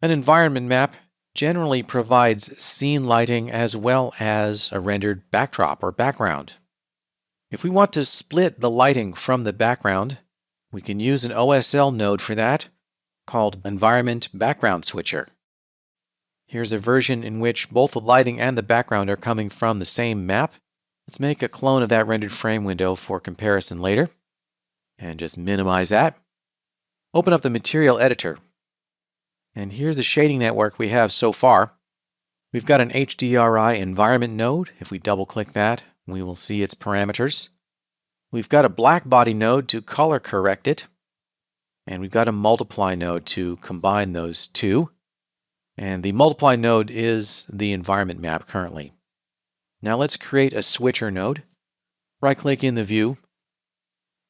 An environment map generally provides scene lighting as well as a rendered backdrop or background. If we want to split the lighting from the background, we can use an OSL node for that called Environment Background Switcher. Here's a version in which both the lighting and the background are coming from the same map. Let's make a clone of that rendered frame window for comparison later. And just minimize that. Open up the material editor. And here's the shading network we have so far. We've got an HDRI environment node. If we double click that, we will see its parameters. We've got a black body node to color correct it. And we've got a multiply node to combine those two. And the multiply node is the environment map currently. Now let's create a switcher node. Right-click in the view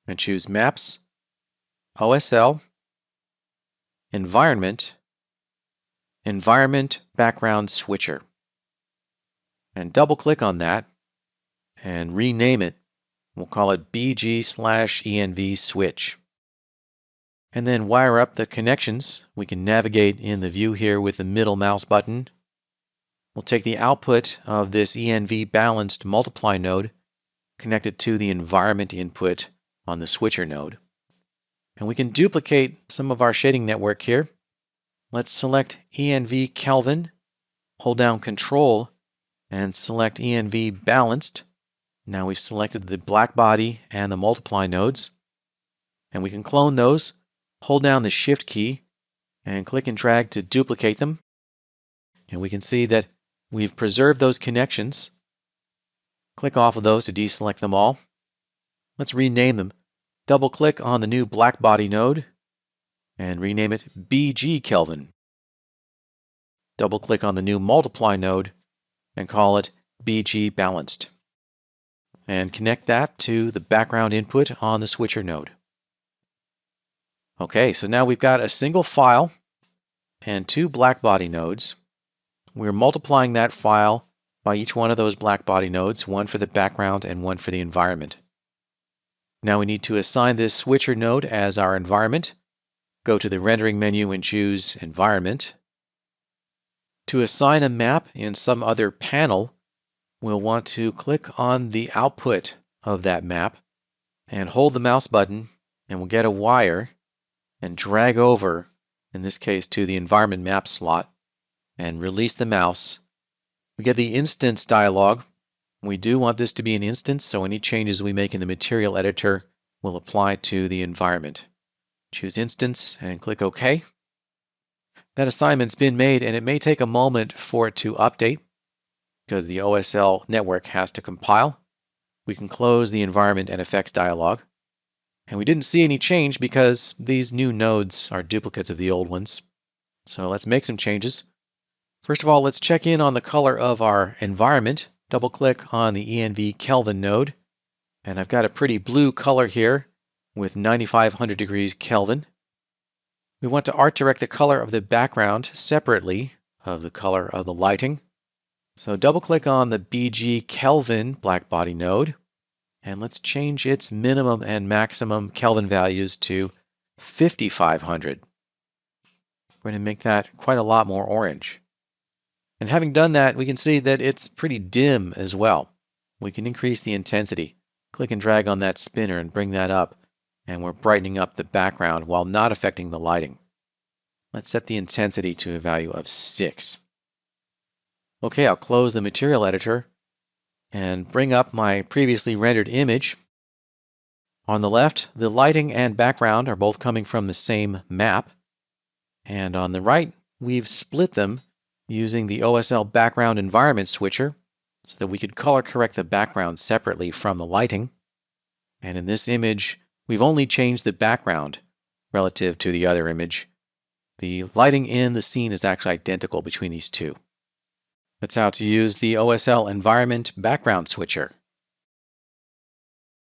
and choose Maps, OSL, Environment, Environment Background Switcher. And double-click on that and rename it. We'll call it BG/ENV Switch. And then wire up the connections. We can navigate in the view here with the middle mouse button. We'll take the output of this ENV balanced multiply node, connect it to the environment input on the switcher node. And we can duplicate some of our shading network here. Let's select ENV Kelvin, hold down Control, and select ENV Balanced. Now we've selected the black body and the multiply nodes. And we can clone those. Hold down the Shift key and click and drag to duplicate them. And we can see that we've preserved those connections. Click off of those to deselect them all. Let's rename them. Double-click on the new black body node and rename it BG Kelvin. Double-click on the new multiply node and call it BG Balanced. And connect that to the background input on the switcher node. Okay, so now we've got a single file and two black body nodes. We're multiplying that file by each one of those black body nodes, one for the background and one for the environment. Now we need to assign this switcher node as our environment. Go to the rendering menu and choose Environment. To assign a map in some other panel, we'll want to click on the output of that map and hold the mouse button, and we'll get a wire and drag over, in this case to the environment map slot, and release the mouse. We get the instance dialog. We do want this to be an instance, so any changes we make in the material editor will apply to the environment. Choose Instance and click OK. That assignment's been made, and it may take a moment for it to update because the OSL network has to compile. We can close the Environment and Effects dialog. And we didn't see any change because these new nodes are duplicates of the old ones. So let's make some changes. First of all, let's check in on the color of our environment. Double-click on the ENV Kelvin node. And I've got a pretty blue color here with 9500 degrees Kelvin. We want to art direct the color of the background separately of the color of the lighting. So double-click on the BG Kelvin black body node. And let's change its minimum and maximum Kelvin values to 5500. We're going to make that quite a lot more orange. And having done that, we can see that it's pretty dim as well. We can increase the intensity. Click and drag on that spinner and bring that up. And we're brightening up the background while not affecting the lighting. Let's set the intensity to a value of 6. Okay, I'll close the material editor and bring up my previously rendered image. On the left, the lighting and background are both coming from the same map. And on the right, we've split them using the OSL background environment switcher so that we could color correct the background separately from the lighting. And in this image, we've only changed the background relative to the other image. The lighting in the scene is actually identical between these two. That's how to use the OSL Environment Background Switcher.